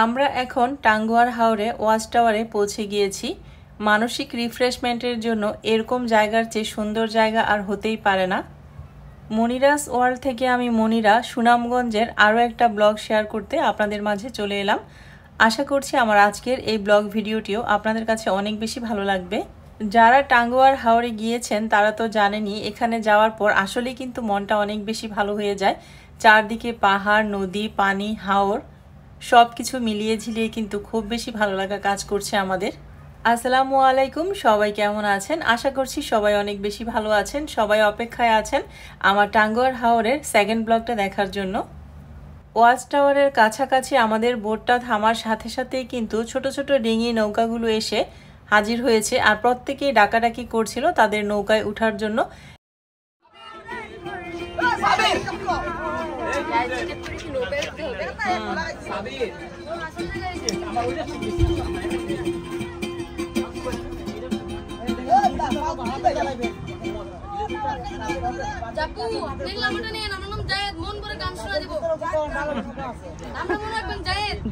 আমরা এখন টাঙ্গুয়ার হাওরে ওয়াচ টাওয়ারে পৌঁছে গিয়েছি। মানসিক রিফ্রেশমেন্টের জন্য এরকম জায়গার চেয়ে সুন্দর জায়গা আর হতেই পারে না। মনিরাস ওয়ার্ল্ড থেকে আমি মনিরা সুনামগঞ্জের আরও একটা ব্লগ শেয়ার করতে আপনাদের মাঝে চলে এলাম। আশা করছি আমার আজকের এই ব্লগ ভিডিওটিও আপনাদের কাছে অনেক বেশি ভালো লাগবে। যারা টাঙ্গুয়ার হাওরে গিয়েছেন তারা তো জানেনই, এখানে যাওয়ার পর আসলেই কিন্তু মনটা অনেক বেশি ভালো হয়ে যায়। চারদিকে পাহাড়, নদী, পানি, হাওর সব কিছু মিলিয়ে ঝিলিয়ে কিন্তু খুব বেশি ভালো লাগা কাজ করছে আমাদের। আসসালামু আলাইকুম, সবাই কেমন আছেন? আশা করছি সবাই অনেক বেশি ভালো আছেন। সবাই অপেক্ষায় আছেন আমার টাঙ্গুয়ার হাওরের সেকেন্ড ব্লগটা দেখার জন্য। ওয়াচ টাওয়ারের কাছাকাছি আমাদের বোটটা থামার সাথে সাথেই কিন্তু ছোট ছোট ডিঙি নৌকাগুলো এসে হাজির হয়েছে, আর প্রত্যেকেই ডাকাডাকি করছিল তাদের নৌকায় ওঠার জন্য।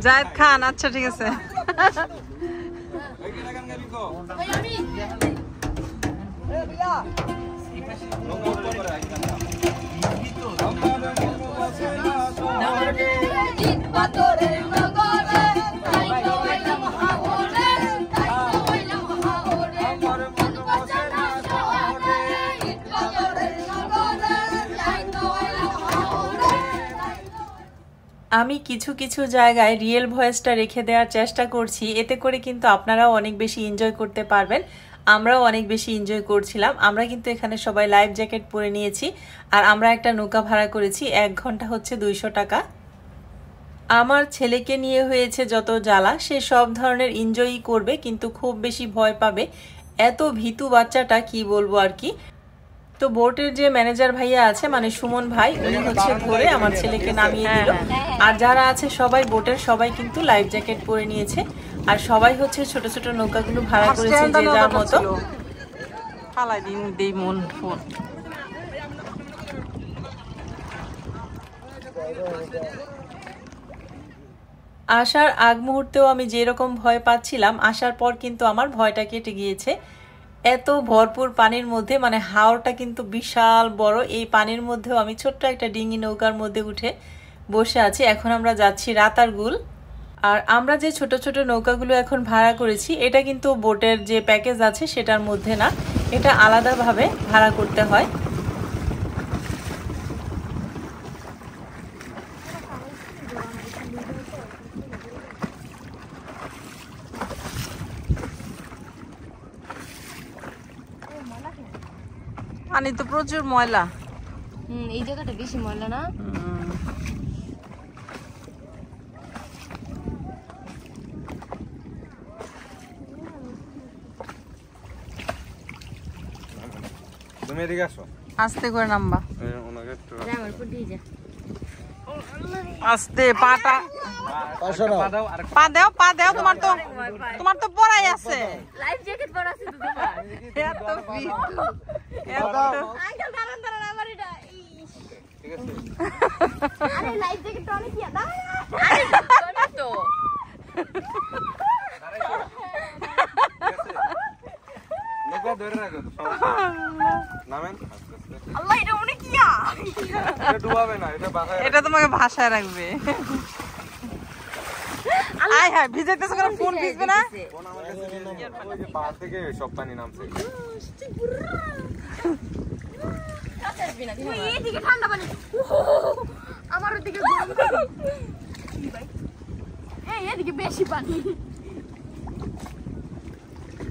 জায়েদ খান, আচ্ছা ঠিক আছে। আমি কিছু কিছু জায়গায় রিয়েল ভয়েসটা রেখে দেওয়ার চেষ্টা করছি, এতে করে কিন্তু আপনারাও অনেক বেশি এনজয় করতে পারবেন। আমরাও অনেক বেশি এনজয় করছিলাম। আমরা কিন্তু এখানে সবাই লাইফ জ্যাকেট পরে নিয়েছি, আর আমরা একটা নৌকা ভাড়া করেছি। 1 ঘন্টা হচ্ছে 200 টাকা। আমার ছেলেকে নিয়ে হয়েছে যত জ্বালা, সে সব ধরনের এনজয়ই করবে কিন্তু খুব বেশি ভয় পাবে। এত ভীতু বাচ্চাটা, কি বলবো আর কি। তো বোটের যে ম্যানেজার ভাইয়া আছে, মানে সুমন ভাই, উনি হচ্ছে ধরে আমার ছেলেকে নামিয়ে দিল। আর যারা আছে সবাই বোটের সবাই কিন্তু লাইফ জ্যাকেট পরে নিয়েছে, আর সবাই হচ্ছে ছোট ছোট নৌকাগুলো ভাড়া করেছে যে যার মতো। আসার আগ মুহূর্তেও আমি যেরকম ভয় পাচ্ছিলাম, আসার পর কিন্তু আমার ভয়টা কেটে গিয়েছে। এত ভরপুর পানির মধ্যে, মানে হাওরটা কিন্তু বিশাল বড়, এই পানির মধ্যেও আমি ছোট্ট একটা ডিঙি নৌকার মধ্যে উঠে বসে আছি। এখন আমরা যাচ্ছি রাতারগুল। আর আমরা যে ছোট ছোট নৌকাগুলো এখন ভাড়া করেছি, এটা কিন্তু বোটের যে প্যাকেজ আছে সেটার মধ্যে না, এটা আলাদাভাবে ভাড়া করতে হয়। পানি তো প্রচুর ময়লা। এই জায়গাটা বেশি ময়লা না? তুমি এদিকে আসো, আস্তে করে নামবা। আস্তে পাটা পা দাও, পা দাও। তোমার তো পড়াই আছে। লাইফ জ্যাকেট পরা আছে তো তোমার। এত ভীতু, আঙ্কেল দাঁড়ান দাঁড়ান, আমার এটা ঠিক আছে। আরে লাইফ জ্যাকেট তো অনেক দাঁড়ান। আরে কোন তো নৌকা ধরে রাখো, নামেন। আল্লাহ, এটা অনেক কিয়া, এটা ডুবাবে না, এটা বাসায়, এটা তোমাকে ভাষায় রাখবে। আয় হায়, ভিজাইতেছ কেন? ফোন ভিজবে না? কোন আমার কাছে ওই যে পাহাড় থেকে সব পানি নামছে। তুই এদিকে ঠান্ডা পানি, আমার ওদিকে গরম পানি। এই এদিকে বেশি পানি।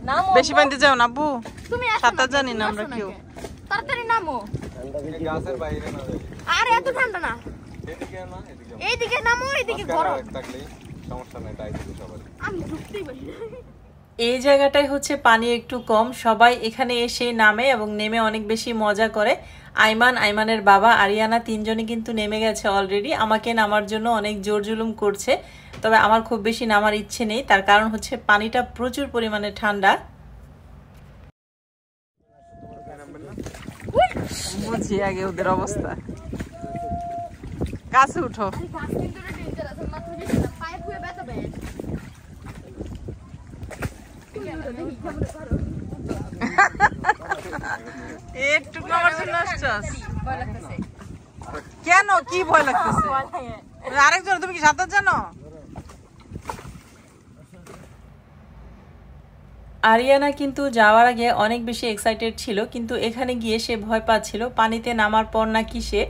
নামো, বেশি পানিতে যাও না আব্বু, তুমি সাঁতার জানি না আমরা কেউ। তাড়াতাড়ি নামো। গাছের বাইরে না, আরে এত ঠান্ডা না, এদিকে না, এদিকে এইদিকে নামো, এইদিকে গরম। থাকলেই সমস্যা নাই, তাই দিকে সবাই। আমি ঢুকতেই পারি না। এই জায়গাটায় হচ্ছে পানি একটু কম, সবাই এখানে এসে নামে এবং নেমে অনেক বেশি মজা করে। আইমানের বাবা, আরিয়ানা, তিনজনই কিন্তু নেমে গেছে অলরেডি। আমাকে নামার জন্য অনেক জোর জুলুম করছে, তবে আমার খুব বেশি নামার ইচ্ছে নেই, তার কারণ হচ্ছে পানিটা প্রচুর পরিমাণে ঠান্ডা। বুঝি আগে ওদের অবস্থা। গাছে উঠো। গাছ কিন্তু ডেঞ্জারাস, মাথা দিস না, পায়ে পুয়ে ব্যথা পায়। জন্য আসছস? কেন কি ভয় লাগতেছে? আরেকজন তুমি কি সাঁতার জানো? আরিয়ানা কিন্তু যাওয়ার আগে অনেক বেশি এক্সাইটেড ছিল, কিন্তু এখানে গিয়ে সে ভয় পাচ্ছিল। পানিতে নামার পর নাকি সে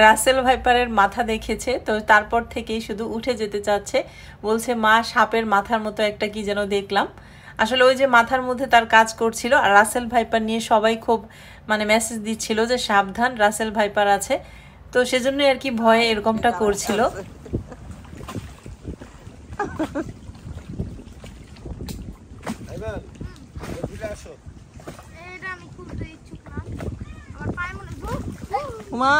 রাসেল ভাইপারের মাথা দেখেছে, তো তারপর থেকেই শুধু উঠে যেতে চাচ্ছে। বলছে মা সাপের মাথার মতো একটা কি যেন দেখলাম। আসলে ওই যে মাথার মধ্যে তার কাজ করছিল, আর রাসেল ভাইপার নিয়ে সবাই খুব মানে মেসেজ দিচ্ছিল যে সাবধান রাসেল ভাইপার আছে, তো সেজন্যই আর কি ভয়ে এরকমটা করছিল। মা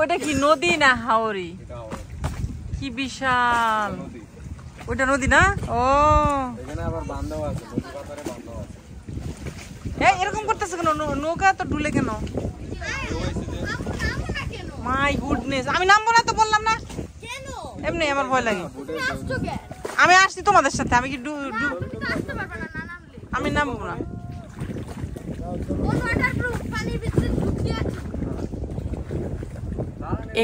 ওটা কি নদী না হাওড়ি? কি বিশাল ওটা নদী না? ও এখানে আবার বান্ধব আছে, নদী পাথরে বান্ধব আছে। এরকম করতেছে কেন? নৌকা তো ডুলে কেন? মাই গুডনেস, আমি নামবো না তো, বললাম না। এমনি আমার ভয় লাগে। আমি আসছি তোমাদের সাথে, আমি কি আমি নামবো না।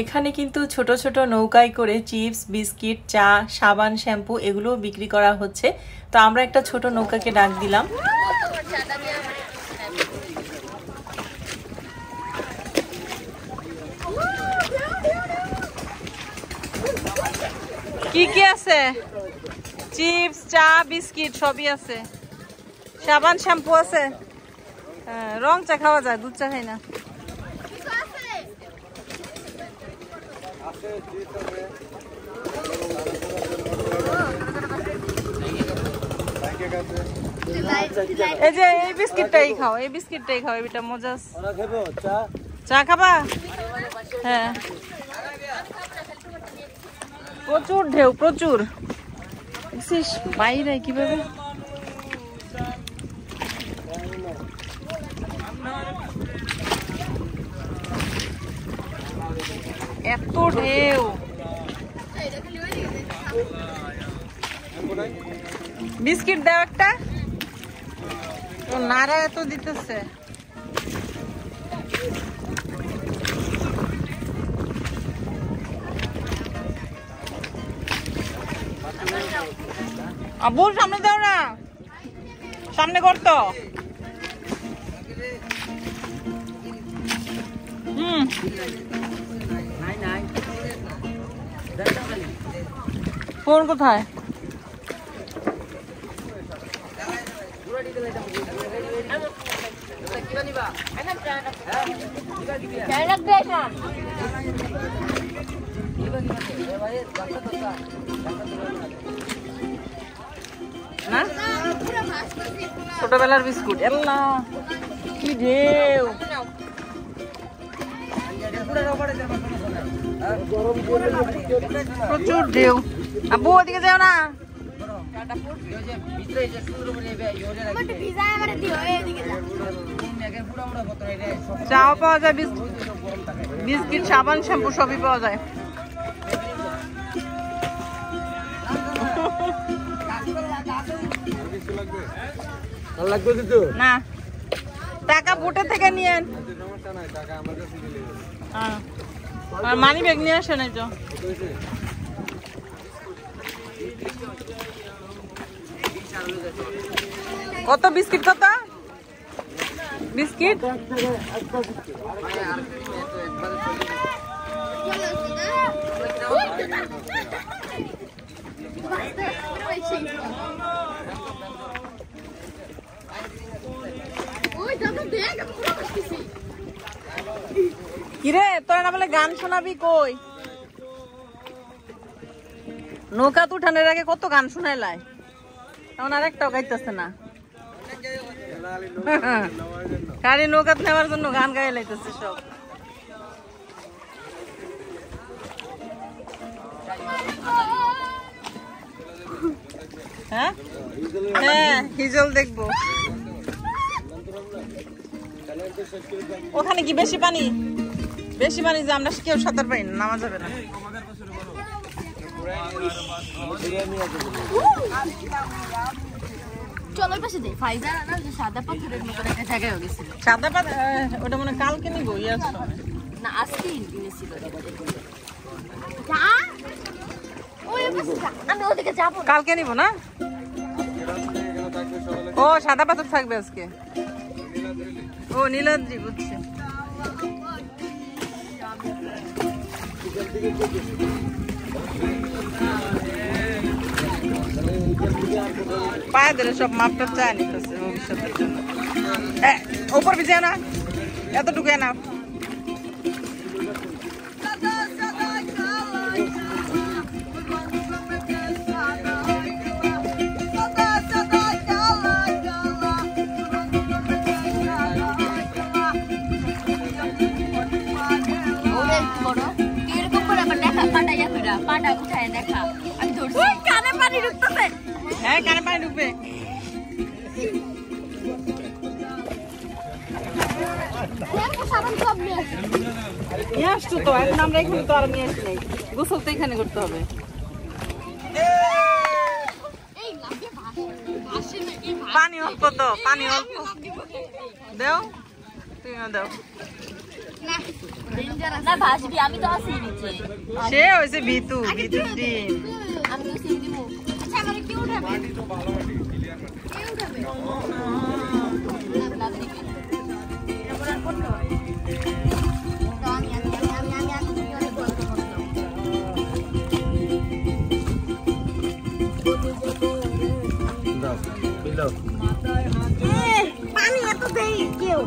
এখানে কিন্তু ছোট ছোট নৌকায় করে চিপস, বিস্কিট, চা, সাবান, শ্যাম্পু এগুলোও বিক্রি করা হচ্ছে। তো আমরা একটা ছোট নৌকাকে ডাক দিলাম। কি কি আছে? চিপস, চা, বিস্কিট সবই আছে। সাবান, শ্যাম্পু আছে। রং চা খাওয়া যায়, দুধ চা খাই না। এই যে এই বিস্কিটটাই খাও, এই বিস্কিটটাই খাও, এটা মজা। চা খাবা? হ্যাঁ, প্রচুর ঢেউ, প্রচুর। বাইরে কিভাবে এত ঢেউ। বিস্কিট দাও একটা। নাড়া এত দিতেছে। আবু সামনে দাও না, সামনে করতো। ফোন কোথায়? না ছোটবেলার বিস্কুট। এল্লা কি ঢেউ। প্রচুর ঢেউ। আব্বু ওদিকে যাও না। চাও পাওয়া যায়, বিস্কিট, সাবান, শ্যাম্পু সবই পাওয়া যায়। না টাকা বোটে থেকে নিয়েন, আর মানি ব্যাগ নিয়ে আসেন। এই তো কত বিস্কিট? কত বিস্কিট? কিরে তোরা না বলে গান শোনাবি? কই নৌকা তো উঠানোর আগে কত গান শোনাইলাই, এখন আর একটাও গাইতেছে না। খালি নৌকা নেওয়ার জন্য গান গাই লাইতেছে সব। হ্যাঁ হ্যাঁ, হিজল দেখবো। ওখানে কি বেশি পানি? বেশি পানি যে আমরা কেউ সাঁতার পাই না, নামা যাবে না। চলো পাশে যাই ফাইজা না যে সাদা পাথরের মতো একটা জায়গায় গেছিল সাদা পাথর ওটা মনে কালকে নিব ইয়ার সময় না আজকে কিনেছিল যা ওই পাশে যা আমি ওদিকে যাব না কালকে নিব না ও সাদা পাথর থাকবে আজকে ও নীলাদ্রি বুঝছি পায়ে দিলে সব মাপটা চায় নিতেছে ভবিষ্যতের জন্য ওপর ভিজে না এতটুকু না পাটা উঠায় দেখা আমি ধরছি কানে পানি ঢুকতেছে হ্যাঁ কানে পানি ঢুকবে নিয়ে আসছো তো এখন আমরা এখানে তো আর নিয়ে আসি নাই গোসল তো এখানে করতে হবে পানি অল্প তো পানি অল্প দেও তুমিও দাও না ভাসবি আমি তো আছি নিচে সে হয়েছে ভিতু ভিতুর ডিম আমি তো সিম দিব আচ্ছা আমারে কি উঠাবে তো ভালো মাটি ক্লিয়ার মাটি কি উঠাবে না দিকে এবার আর কোন হয় তো আমি অনেক গল্প করলাম দাও দাও পানি এত দেই কেউ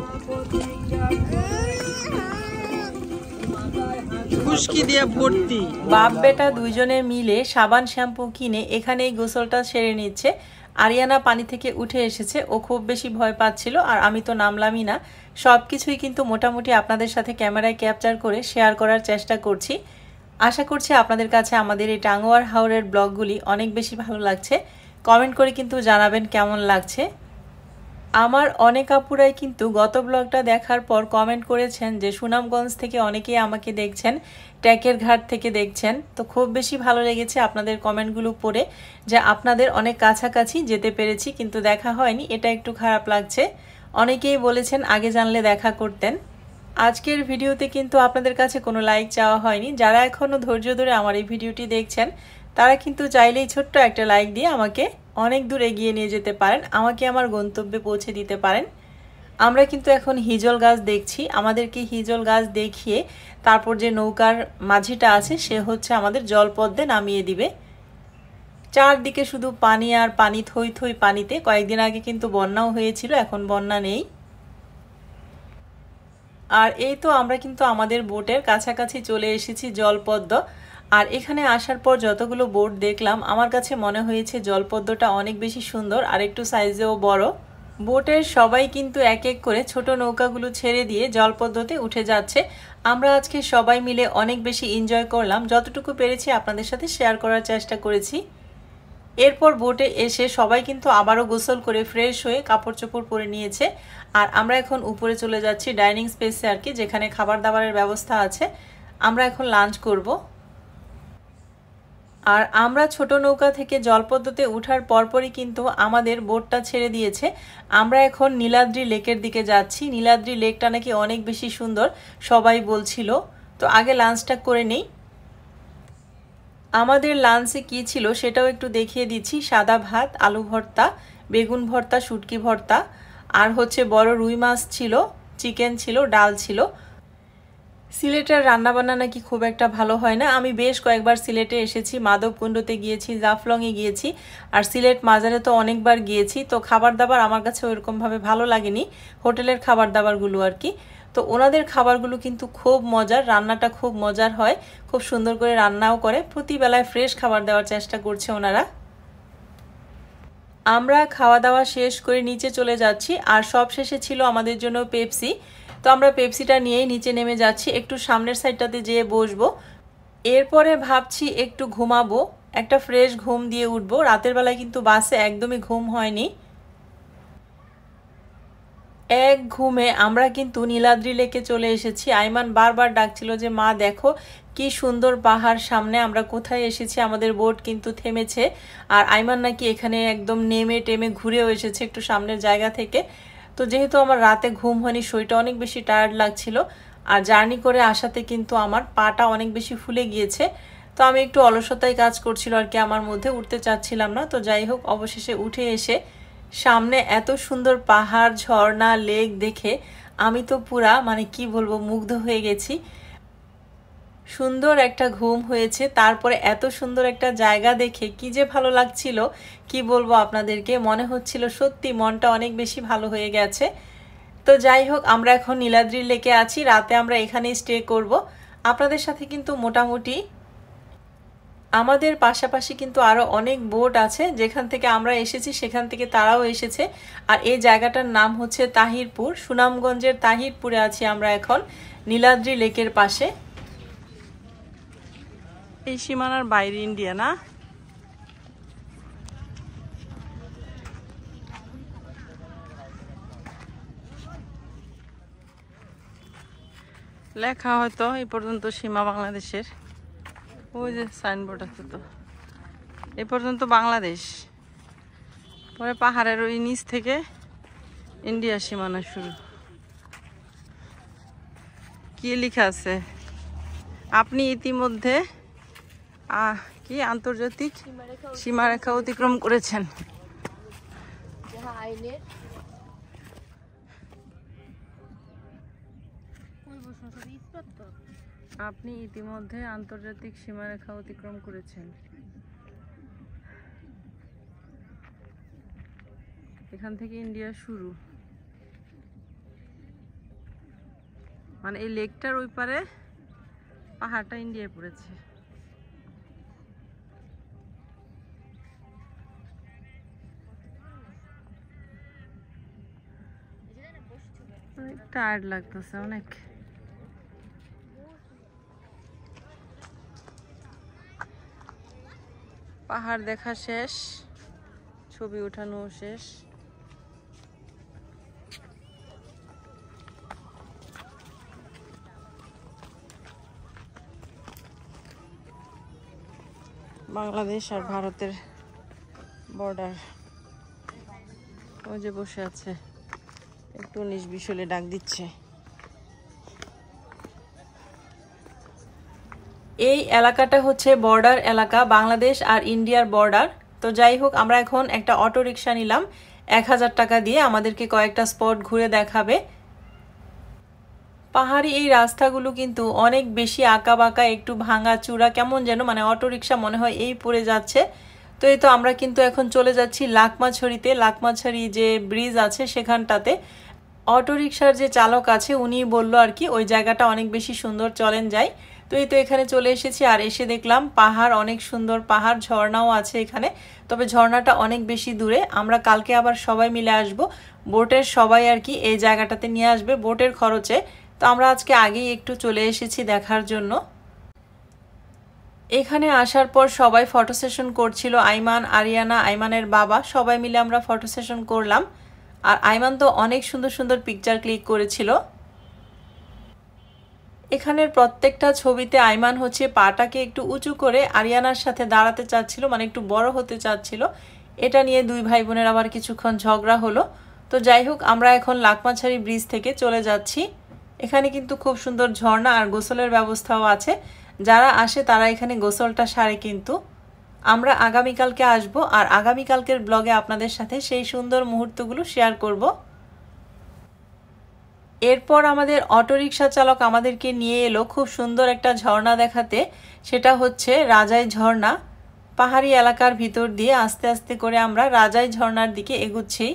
খুশকি দিয়ে ভর্তি বাপ বেটা দুইজনে মিলে সাবান শ্যাম্পু কিনে এখানেই গোসলটা সেরে নিচ্ছে। আরিয়ানা পানি থেকে উঠে এসেছে, ও খুব বেশি ভয় পাচ্ছিল আর আমি তো নামলামই না। সব কিছুই কিন্তু মোটামুটি আপনাদের সাথে ক্যামেরায় ক্যাপচার করে শেয়ার করার চেষ্টা করছি। আশা করছি আপনাদের কাছে আমাদের এই টাঙ্গুয়ার হাওরের ব্লগগুলি অনেক বেশি ভালো লাগছে। কমেন্ট করে কিন্তু জানাবেন কেমন লাগছে। আমার অনেক আপুরাই কিন্তু গত ব্লগটা দেখার পর কমেন্ট করেছেন যে সুনামগঞ্জ থেকে অনেকেই আমাকে দেখছেন, ট্যাকের ঘাট থেকে দেখছেন। তো খুব বেশি ভালো লেগেছে আপনাদের কমেন্টগুলো পড়ে যে আপনাদের অনেক কাছাকাছি যেতে পেরেছি কিন্তু দেখা হয়নি, এটা একটু খারাপ লাগছে। অনেকেই বলেছেন আগে জানলে দেখা করতেন। আজকের ভিডিওতে কিন্তু আপনাদের কাছে কোনো লাইক চাওয়া হয়নি। যারা এখনও ধৈর্য ধরে আমার এই ভিডিওটি দেখছেন তারা কিন্তু চাইলেই ছোট্ট একটা লাইক দিয়ে আমাকে অনেক দূর এগিয়ে নিয়ে যেতে পারেন, আমাকে আমার গন্তব্যে পৌঁছে দিতে পারেন। আমরা কিন্তু এখন হিজল গাছ দেখছি। আমাদেরকে হিজল গাছ দেখিয়ে তারপর যে নৌকার মাঝিটা আছে সে হচ্ছে আমাদের জলপদ্মে নামিয়ে দিবে। চারদিকে শুধু পানি আর পানি, থই থই পানিতে। কয়েকদিন আগে কিন্তু বন্যাও হয়েছিল, এখন বন্যা নেই। আর এই তো আমরা কিন্তু আমাদের বোটের কাছাকাছি চলে এসেছি, জলপদ্ম। আর এখানে আসার পর যতগুলো বোট দেখলাম আমার কাছে মনে হয়েছে জলপদ্মটা অনেক বেশি সুন্দর আর একটু সাইজেও বড়। বোটের সবাই কিন্তু এক এক করে ছোট নৌকাগুলো ছেড়ে দিয়ে জলপদ্মতে উঠে যাচ্ছে। আমরা আজকে সবাই মিলে অনেক বেশি এনজয় করলাম, যতটুকু পেরেছি আপনাদের সাথে শেয়ার করার চেষ্টা করেছি। এরপর বোটে এসে সবাই কিন্তু আবারও গোসল করে ফ্রেশ হয়ে কাপড় চোপড় পরে নিয়েছে। আর আমরা এখন উপরে চলে যাচ্ছি ডাইনিং স্পেসে আর কি, যেখানে খাবার দাবারের ব্যবস্থা আছে। আমরা এখন লাঞ্চ করব। আর আমরা ছোট নৌকা থেকে জলপদ্মতে ওঠার পরপরই কিন্তু আমাদের বোটটা ছেড়ে দিয়েছে। আমরা এখন নীলাদ্রি লেকের দিকে যাচ্ছি। নীলাদ্রি লেকটা নাকি অনেক বেশি সুন্দর সবাই বলছিল। তো আগে লাঞ্চটা করে নেই। আমাদের লাঞ্চে কি ছিল সেটাও একটু দেখিয়ে দিচ্ছি। সাদা ভাত, আলু ভর্তা, বেগুন ভর্তা, শুটকি ভর্তা, আর হচ্ছে বড় রুই মাছ ছিল, চিকেন ছিল, ডাল ছিল। সিলেটের রান্নাবান্না নাকি খুব একটা ভালো হয় না। আমি বেশ কয়েকবার সিলেটে এসেছি, মাধবকুণ্ডতে গিয়েছি, জাফলংয়ে গিয়েছি, আর সিলেট মাজারে তো অনেকবার গিয়েছি। তো খাবার দাবার আমার কাছে ওইরকমভাবে ভালো লাগেনি, হোটেলের খাবার দাবারগুলো আর কি। তো ওনাদের খাবারগুলো কিন্তু খুব মজার, রান্নাটা খুব মজার হয়, খুব সুন্দর করে রান্নাও করে, প্রতিবেলায় ফ্রেশ খাবার দেওয়ার চেষ্টা করছে ওনারা। আমরা খাওয়া দাওয়া শেষ করে নিচে চলে যাচ্ছি। আর সব শেষে ছিল আমাদের জন্য পেপসি। তো আমরা পেপসিটা নিয়েই নিচে নেমে যাচ্ছি, একটু সামনের সাইডটাতে যেয়ে বসবো। এরপরে ভাবছি একটু ঘুমাবো, একটা ফ্রেশ ঘুম দিয়ে উঠবো। রাতের বেলায় কিন্তু বাসে একদমই ঘুম হয়নি। এক ঘুমে আমরা কিন্তু নীলাদ্রি লেকে চলে এসেছি। আইমান বারবার ডাকছিল যে মা দেখো কি সুন্দর পাহাড় সামনে, আমরা কোথায় এসেছি, আমাদের বোট কিন্তু থেমেছে। আর আইমান নাকি এখানে একদম নেমে টেমে ঘুরেও এসেছে একটু সামনের জায়গা থেকে। তো যেহেতু আমার রাতে ঘুম হয়নি, শরীরটা অনেক বেশি টায়ার্ড লাগছিল, আর জার্নি করে আসাতে কিন্তু আমার পাটা অনেক বেশি ফুলে গিয়েছে। তো আমি একটু অলসতায় কাজ করছিল আর কি, আমার মধ্যে উঠতে চাচ্ছিলাম না। তো যাই হোক, অবশেষে উঠে এসে সামনে এত সুন্দর পাহাড়, ঝর্ণা, লেক দেখে আমি তো পুরা মানে কি বলবো মুগ্ধ হয়ে গেছি। সুন্দর একটা ঘুম হয়েছে, তারপরে এত সুন্দর একটা জায়গা দেখে কি যে ভালো লাগছিল কি বলবো আপনাদেরকে। মনে হচ্ছিল সত্যি মনটা অনেক বেশি ভালো হয়ে গেছে। তো যাই হোক, আমরা এখন নীলাদ্রি লেকে আছি, রাতে আমরা এখানেই স্টে করব। আপনাদের সাথে কিন্তু মোটামুটি আমাদের পাশাপাশি কিন্তু আরও অনেক বোট আছে, যেখান থেকে আমরা এসেছি সেখান থেকে তারাও এসেছে। আর এই জায়গাটার নাম হচ্ছে তাহিরপুর, সুনামগঞ্জের তাহিরপুরে আছি আমরা এখন, নীলাদ্রি লেকের পাশে। এই সীমানার বাইরে ইন্ডিয়া না? লেখা হয়তো এই পর্যন্ত সীমা বাংলাদেশের, ওই যে সাইনবোর্ড আছে, তো এই পর্যন্ত বাংলাদেশ, পরে পাহাড়ের ওই নিচ থেকে ইন্ডিয়া সীমানা শুরু। কি লেখা আছে? আপনি ইতিমধ্যে কি আন্তর্জাতিক সীমারেখা অতিক্রম করেছেন। আপনি ইতিমধ্যে আন্তর্জাতিক সীমারেখা অতিক্রম করেছেন। এখান থেকে ইন্ডিয়া শুরু, মানে এই লেকটার ওই পারে পাহাড়টা ইন্ডিয়ায় পড়েছে। টায়ার্ড লাগতেছে অনেক। পাহাড় দেখা শেষ, ছবি ওঠানো শেষ। বাংলাদেশ আর ভারতের বর্ডার, ওই যে বসে আছে, একটু 19-20 হলে ডাক দিচ্ছে। এই এলাকাটা হচ্ছে বর্ডার এলাকা, বাংলাদেশ আর ইন্ডিয়ার বর্ডার। তো যাই হোক, আমরা এখন একটা অটো রিক্সা নিলাম 1000 টাকা দিয়ে, আমাদেরকে কয়েকটা স্পট ঘুরে দেখাবে। পাহাড়ি এই রাস্তাগুলো কিন্তু অনেক বেশি আঁকা বাঁকা, একটু ভাঙা চূড়া, কেমন যেন মানে অটো রিক্সা মনে হয় এই পড়ে যাচ্ছে। তো এই তো আমরা কিন্তু এখন চলে যাচ্ছি লাকমাছড়িতে, লাকমাছড়ি যে ব্রিজ আছে সেখানটাতে। অটো রিক্সার যে চালক আছে উনি বলল আর কি ওই জায়গাটা অনেক বেশি সুন্দর, চলেন যাই। তো এই তো এখানে চলে এসেছি, আর এসে দেখলাম পাহাড়, অনেক সুন্দর পাহাড়, ঝর্ণাও আছে এখানে। তবে ঝর্ণাটা অনেক বেশি দূরে, আমরা কালকে আবার সবাই মিলে আসব, বোটের সবাই আর কি এই জায়গাটাতে নিয়ে আসবে বোটের খরচে। তো আমরা আজকে আগেই একটু চলে এসেছি দেখার জন্য। এখানে আসার পর সবাই ফটো সেশন করছিল, আইমান, আরিয়ানা, আইমানের বাবা, সবাই মিলে আমরা ফটো সেশন করলাম। আর আইমান তো অনেক সুন্দর সুন্দর পিকচার ক্লিক করেছিল। এখানের প্রত্যেকটা ছবিতে আইমান হচ্ছে পাটাকে একটু উঁচু করে আরিয়ানার সাথে দাঁড়াতে চাচ্ছিল, মানে একটু বড় হতে চাচ্ছিল। এটা নিয়ে দুই ভাই বোনের আবার কিছুক্ষণ ঝগড়া হলো। তো যাই হোক, আমরা এখন লাকমাছড়ি ব্রিজ থেকে চলে যাচ্ছি। এখানে কিন্তু খুব সুন্দর ঝর্ণা আর গোসলের ব্যবস্থাও আছে, যারা আসে তারা এখানে গোসলটা সারে। কিন্তু আমরা আগামীকালকে আসব, আর আগামীকালকের ব্লগে আপনাদের সাথে সেই সুন্দর মুহূর্তগুলো শেয়ার করব। এরপর আমাদের অটোরিকশা চালক আমাদেরকে নিয়ে এলো খুব সুন্দর একটা ঝর্ণা দেখাতে, সেটা হচ্ছে রাজাই ঝর্ণা। পাহাড়ি এলাকার ভিতর দিয়ে আস্তে আস্তে করে আমরা রাজাই ঝর্ণার দিকে এগুচ্ছি।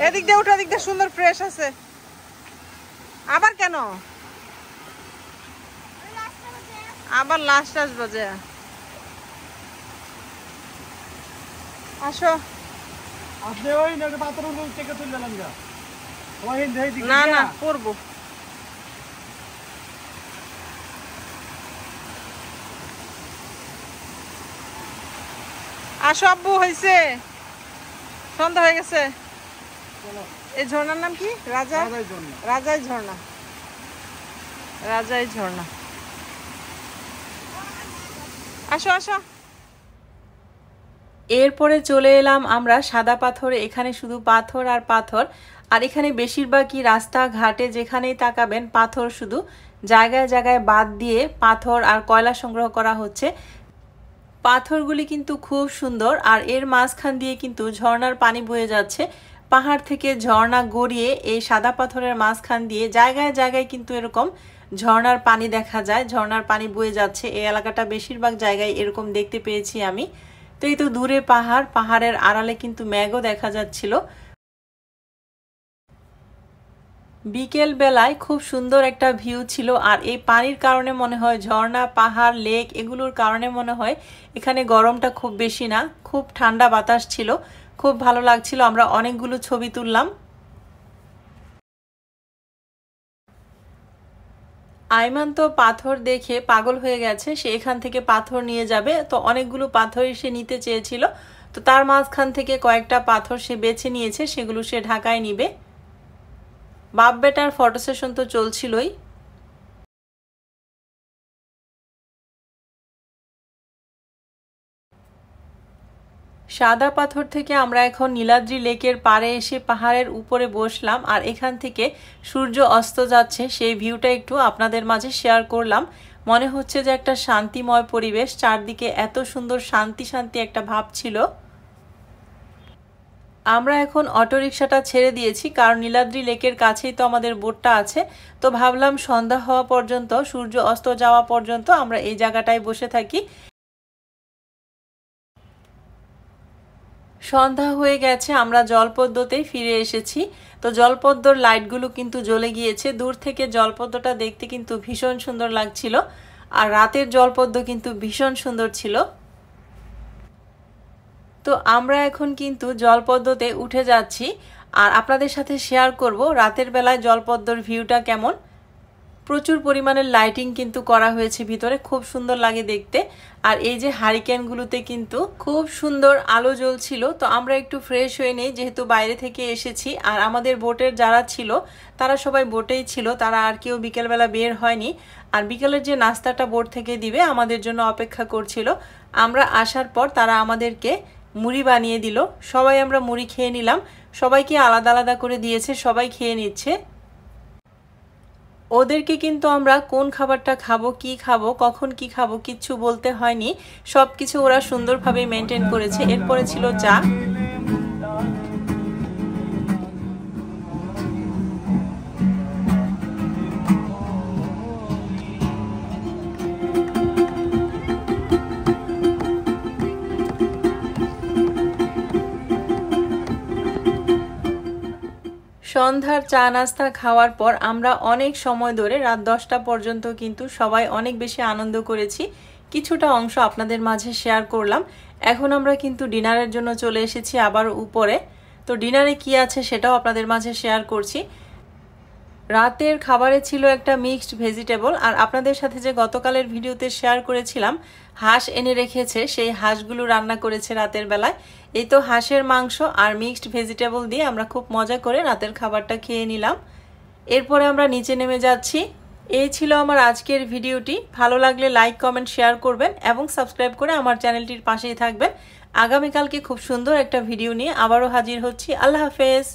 এদিক দিয়ে উঠো, এদিক দিয়ে সুন্দর ফ্রেশ আছে। আবার কেন আবার লাস্ট আসবো যে। আসো। আপনি ওই না পাথর থেকে তুলে নিলাম গা। ওই দেই দিকে না না করব। আসো আব্বু, হয়েছে, সন্ধ্যা হয়ে গেছে। এই ঝর্ণার নাম কি? রাজাই ঝর্ণা। রাজাই ঝর্ণা। আসো আসো। এরপরে চলে এলাম আমরা সাদা পাথরে। এখানে শুধু পাথর আর পাথর, আর এখানে বেশিরভাগই রাস্তাঘাটে যেখানেই তাকাবেন পাথর, শুধু জায়গায় জায়গায় বাদ দিয়ে পাথর আর কয়লা সংগ্রহ করা হচ্ছে। পাথরগুলি কিন্তু খুব সুন্দর, আর এর মাঝখান দিয়ে কিন্তু ঝর্ণার পানি বয়ে যাচ্ছে। পাহাড় থেকে ঝর্ণা গড়িয়ে এই সাদা পাথরের মাঝখান দিয়ে জায়গায় জায়গায় কিন্তু এরকম ঝর্ণার পানি দেখা যায়, ঝর্ণার পানি বয়ে যাচ্ছে। এই এলাকাটা বেশিরভাগ জায়গায় এরকম দেখতে পেয়েছি আমি। তো এই তো দূরে পাহাড়, পাহাড়ের আড়ালে কিন্তু মেঘও দেখা যাচ্ছিল। বিকেল বেলায় খুব সুন্দর একটা ভিউ ছিল, আর এই পানির কারণে মনে হয় ঝর্ণা, পাহাড়, লেক এগুলোর কারণে মনে হয় এখানে গরমটা খুব বেশি না, খুব ঠান্ডা বাতাস ছিল, খুব ভালো লাগছিল। আমরা অনেকগুলো ছবি তুললাম। আইমান তো পাথর দেখে পাগল হয়ে গেছে, সে এখান থেকে পাথর নিয়ে যাবে। তো অনেকগুলো পাথর সে নিতে চেয়েছিল, তো তার মাঝখান থেকে কয়েকটা পাথর সে বেছে নিয়েছে, সেগুলো সে ঢাকায় নিবে। বাপ বেটার ফটো সেশন তো চলছিলই। সাদা পাথর থেকে আমরা এখন নীলাদ্রি লেকের পাড়ে এসে পাহাড়ের উপরে বসলাম, আর এখান থেকে সূর্য অস্ত যাচ্ছে সেই ভিউটা একটু আপনাদের মাঝে শেয়ার করলাম। মনে হচ্ছে যে একটা শান্তিময় পরিবেশ, চারদিকে এত সুন্দর শান্তি শান্তি একটা ভাব ছিল। আমরা এখন অটোরিকশাটা ছেড়ে দিয়েছি, কারণ নীলাদ্রি লেকের কাছেই তো আমাদের বোটটা আছে। তো ভাবলাম সন্ধ্যা হওয়া পর্যন্ত, সূর্য অস্ত যাওয়া পর্যন্ত আমরা এই জায়গাটায় বসে থাকি। সন্ধ্যা হয়ে গেছে, আমরা জলপদ্মতেই ফিরে এসেছি। তো জলপদ্মর লাইটগুলো কিন্তু জ্বলে গিয়েছে। দূর থেকে জলপদ্মটা দেখতে কিন্তু ভীষণ সুন্দর লাগছিল, আর রাতের জলপদ্ম কিন্তু ভীষণ সুন্দর ছিল। তো আমরা এখন কিন্তু জলপদ্মতে উঠে যাচ্ছি, আর আপনাদের সাথে শেয়ার করব রাতের বেলায় জলপদ্মর ভিউটা কেমন। প্রচুর পরিমাণের লাইটিং কিন্তু করা হয়েছে ভিতরে, খুব সুন্দর লাগে দেখতে। আর এই যে হারিকেনগুলোতে কিন্তু খুব সুন্দর আলো জ্বলছিল। তো আমরা একটু ফ্রেশ হয়ে নেই, যেহেতু বাইরে থেকে এসেছি। আর আমাদের বোটের যারা ছিল তারা সবাই বোটেই ছিল, তারা আর কেউ বিকেলবেলা বের হয়নি। আর বিকেলের যে নাস্তাটা বোট থেকে দিবে আমাদের জন্য অপেক্ষা করছিল। আমরা আসার পর তারা আমাদেরকে মুড়ি বানিয়ে দিল। সবাই আমরা মুড়ি খেয়ে নিলাম, সবাইকে আলাদা আলাদা করে দিয়েছে, সবাই খেয়ে নিচ্ছে। ওদেরকে কিন্তু আমরা কোন খাবারটা খাবো, কি খাবো, কখন কি খাবো কিচ্ছু বলতে হয়নি, সব কিছু ওরা সুন্দরভাবে মেনটেন করেছে। এরপরে ছিল চা। সন্ধ্যার চা নাস্তা খাওয়ার পর আমরা অনেক সময় ধরে রাত 10টা পর্যন্ত কিন্তু সবাই অনেক বেশি আনন্দ করেছি। কিছুটা অংশ আপনাদের মাঝে শেয়ার করলাম। এখন আমরা কিন্তু ডিনারের জন্য চলে এসেছি আবার উপরে। তো ডিনারে কি আছে সেটাও আপনাদের মাঝে শেয়ার করছি। রাতের খাবারে ছিল একটা মিক্সড ভেজিটেবল, আর আপনাদের সাথে যে গতকালের ভিডিওতে শেয়ার করেছিলাম হাঁস এনে রেখেছে, সেই হাঁসগুলো রান্না করেছে রাতের বেলায়। এই তো হাঁসের মাংস আর মিক্সড ভেজিটেবল দিয়ে আমরা খুব মজা করে রাতের খাবারটা খেয়ে নিলাম। এরপরে আমরা নিচে নেমে যাচ্ছি। এই ছিল আমার আজকের ভিডিওটি। ভালো লাগলে লাইক, কমেন্ট, শেয়ার করবেন এবং সাবস্ক্রাইব করে আমার চ্যানেলটির পাশেই থাকবেন। আগামীকালকে খুব সুন্দর একটা ভিডিও নিয়ে আবারও হাজির হচ্ছি। আল্লাহ হাফেজ।